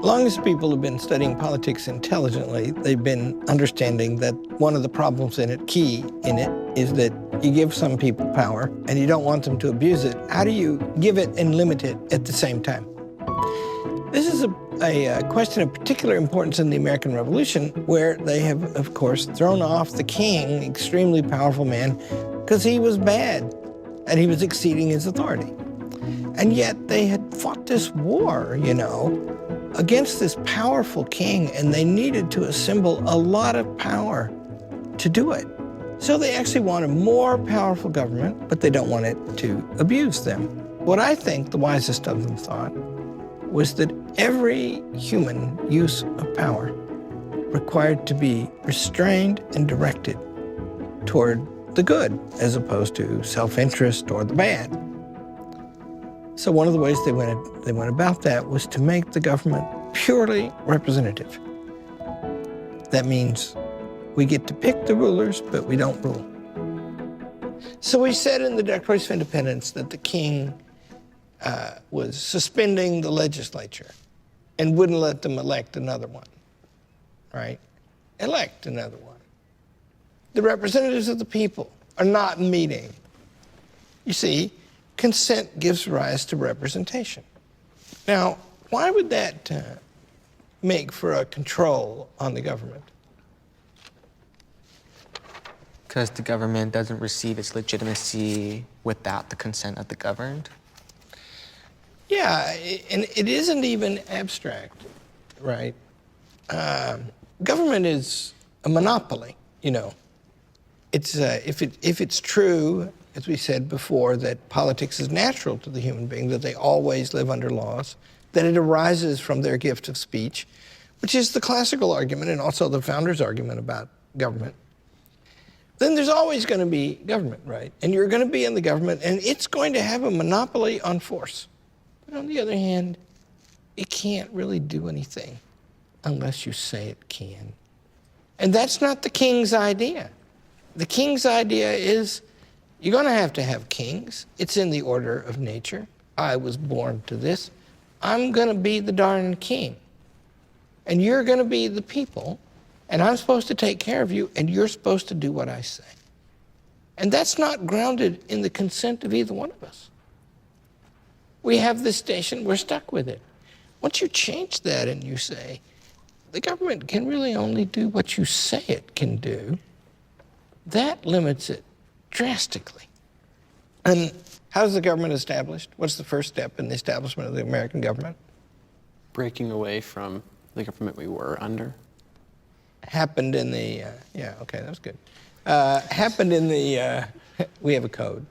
long as people have been studying politics intelligently, they've been understanding that one of the problems in it, key in it, is that you give some people power and you don't want them to abuse it. How do you give it and limit it at the same time? This is a question of particular importance in the American Revolution, where they have, of course, thrown off the king, extremely powerful man, because he was bad and he was exceeding his authority. And yet they had fought this war, you know, against this powerful king, and they needed to assemble a lot of power to do it. So they actually want a more powerful government, but they don't want it to abuse them. What I think the wisest of them thought was that every human use of power required to be restrained and directed toward the good, as opposed to self-interest or the bad. So one of the ways they went about that was to make the government purely representative. That means we get to pick the rulers, but we don't rule. So we said in the Declaration of Independence that the king was suspending the legislature and wouldn't let them elect another one, right? Elect another one. The representatives of the people are not meeting. You see, consent gives rise to representation. Now, why would that make for a control on the government? Because the government doesn't receive its legitimacy without the consent of the governed? Yeah, and it isn't even abstract, right? Government is a monopoly, you know. It's, if it's true, as we said before, that politics is natural to the human being, that they always live under laws, that it arises from their gift of speech, which is the classical argument and also the founders' argument about government, then there's always going to be government, right? And you're going to be in the government, and it's going to have a monopoly on force. But on the other hand, it can't really do anything unless you say it can. And that's not the king's idea. The king's idea is you're going to have kings. It's in the order of nature. I was born to this. I'm going to be the darn king. And you're going to be the people, and I'm supposed to take care of you, and you're supposed to do what I say. And that's not grounded in the consent of either one of us. We have this station, we're stuck with it. Once you change that and you say, the government can really only do what you say it can do, that limits it drastically. And how is the government established? What's the first step in the establishment of the American government? Breaking away from the government we were under. Happened in the, yeah, okay, that was good. Happened in the, we have a code.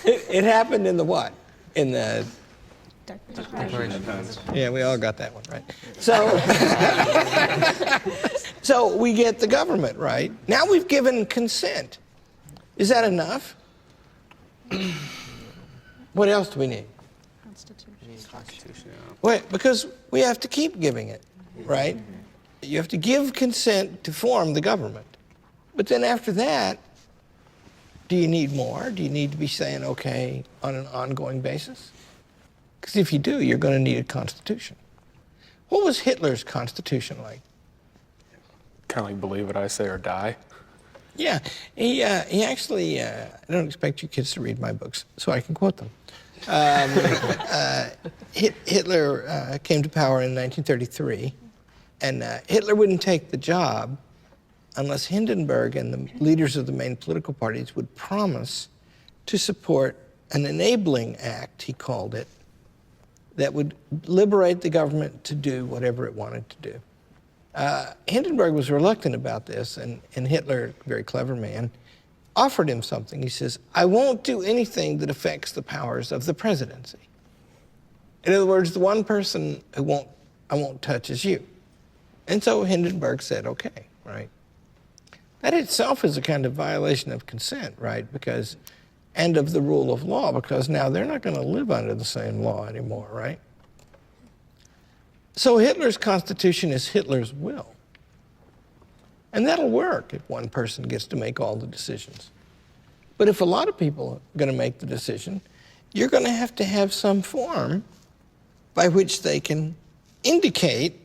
It happened in the what? In the Declaration. Yeah, we all got that one, right? So, so we get the government, right? Now we've given consent. Is that enough? What else do we need? Constitution. Wait, because we have to keep giving it, right? You have to give consent to form the government. But then after that, do you need more? Do you need to be saying okay on an ongoing basis? Because if you do, you're going to need a constitution. What was Hitler's constitution like? Kind of like believe what I say or die. Yeah, he actually, I don't expect you kids to read my books, so I can quote them. Hitler came to power in 1933, and Hitler wouldn't take the job unless Hindenburg and the leaders of the main political parties would promise to support an enabling act, he called it, that would liberate the government to do whatever it wanted to do. Hindenburg was reluctant about this, and Hitler, very clever man, offered him something. He says, I won't do anything that affects the powers of the presidency. In other words, the one person who I won't touch is you. And so Hindenburg said, okay, right? That itself is a kind of violation of consent, right? And of the rule of law, because now they're not going to live under the same law anymore, right? So Hitler's constitution is Hitler's will. And that'll work if one person gets to make all the decisions. But if a lot of people are going to make the decision, you're going to have some form by which they can indicate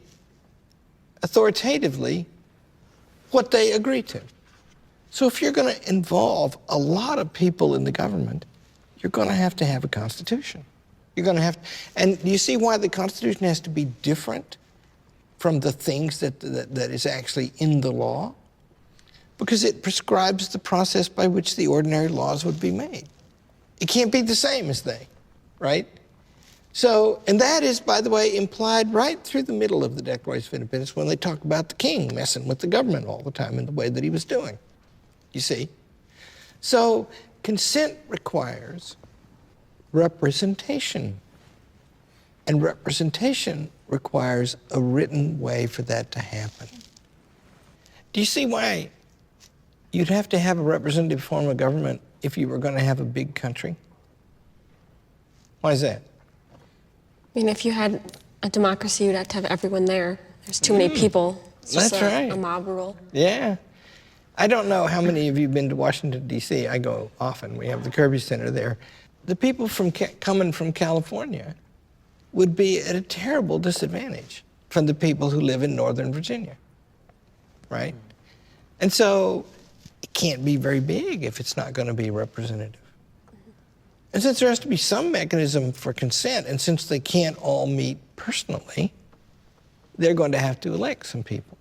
authoritatively what they agree to. So if you're going to involve a lot of people in the government, you're going to have a constitution. You're going to have, and you see why the Constitution has to be different from the things that is actually in the law? Because it prescribes the process by which the ordinary laws would be made. It can't be the same as they, right? So, and that is, by the way, implied right through the middle of the Declaration of Independence when they talk about the king messing with the government all the time in the way that he was doing. You see? So, consent requires representation. And representation requires a written way for that to happen. Do you see why you'd have to have a representative form of government if you were going to have a big country? Why is that? I mean, if you had a democracy, you'd have to have everyone there. There's too many people. It's just That's right. A mob rule. Yeah. I don't know how many of you have been to Washington, D.C. I go often. We have the Kirby Center there. The people coming from California would be at a terrible disadvantage from the people who live in Northern Virginia, right? And so it can't be very big if it's not going to be representative. And since there has to be some mechanism for consent, and since they can't all meet personally, they're going to have to elect some people.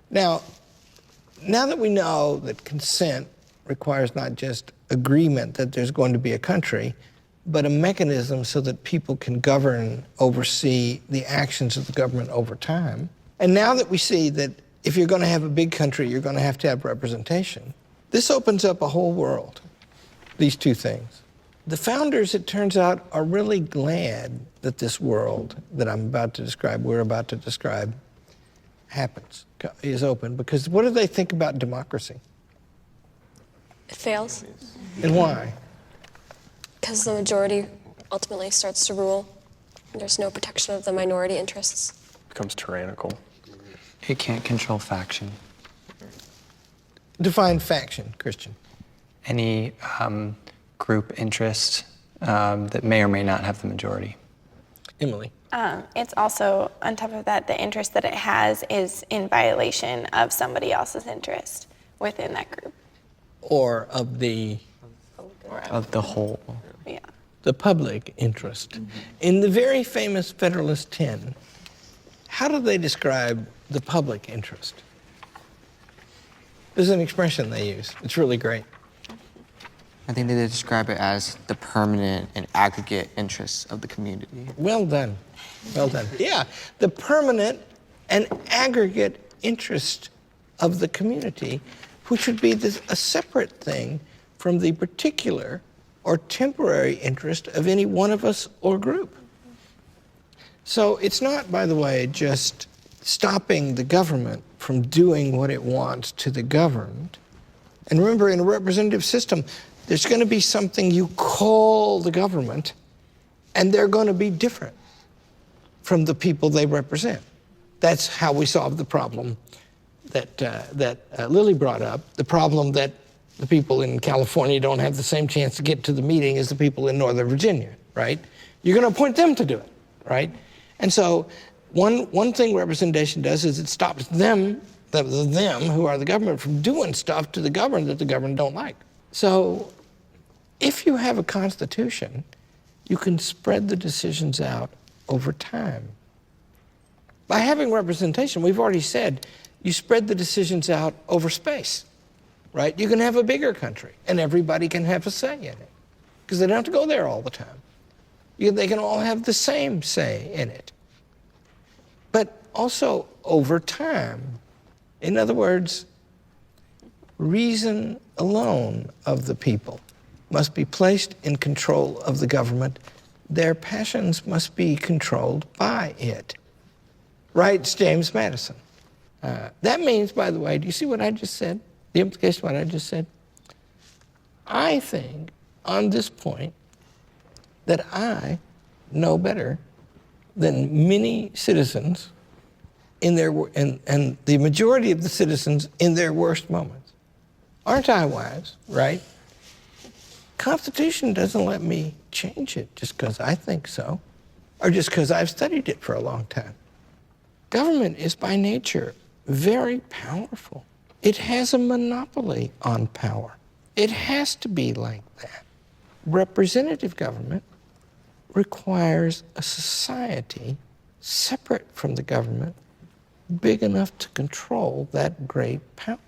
Now that we know that consent requires not just agreement that there's going to be a country, but a mechanism so that people can govern, oversee the actions of the government over time. And now that we see that if you're going to have a big country, you're going to have representation, this opens up a whole world, these two things. The founders, it turns out, are really glad that this world that we're about to describe, happens, is open, because what do they think about democracy? It fails. And why? Because the majority ultimately starts to rule. There's no protection of the minority interests. Becomes tyrannical. It can't control faction. Define faction, Christian. Any group interest that may or may not have the majority. Emily. It's also, on top of that, the interest that it has is in violation of somebody else's interest within that group. Or of the Of the whole. Yeah. the public interest. In the very famous Federalist 10, how do they describe the public interest? There's an expression they use. It's really great. I think they describe it as the permanent and aggregate interests of the community. Well done. Well done. Yeah, the permanent and aggregate interest of the community, which would be a separate thing from the particular or temporary interest of any one of us or group. So it's not, by the way, just stopping the government from doing what it wants to the governed. And remember, in a representative system, there's going to be something you call the government, and they're going to be different from the people they represent. That's how we solve the problem that Lily brought up, the problem that the people in California don't have the same chance to get to the meeting as the people in Northern Virginia, right? You're going to appoint them to do it, right? And so one thing representation does is it stops them who are the government from doing stuff to the governed that the government don't like. So if you have a constitution, you can spread the decisions out over time. By having representation, we've already said, you spread the decisions out over space, right? You can have a bigger country, and everybody can have a say in it, because they don't have to go there all the time. They can all have the same say in it. But also over time. In other words, reason alone of the people must be placed in control of the government. Their passions must be controlled by it. Writes James Madison. That means, by the way, do you see what I just said? The implication of what I just said? I think, on this point, that I know better than many citizens and the majority of the citizens in their worst moments. Aren't I wise, right? Constitution doesn't let me change it just because I think so. or just because I've studied it for a long time. Government is by nature very powerful. It has a monopoly on power. It has to be like that. Representative government requires a society separate from the government, big enough to control that great power.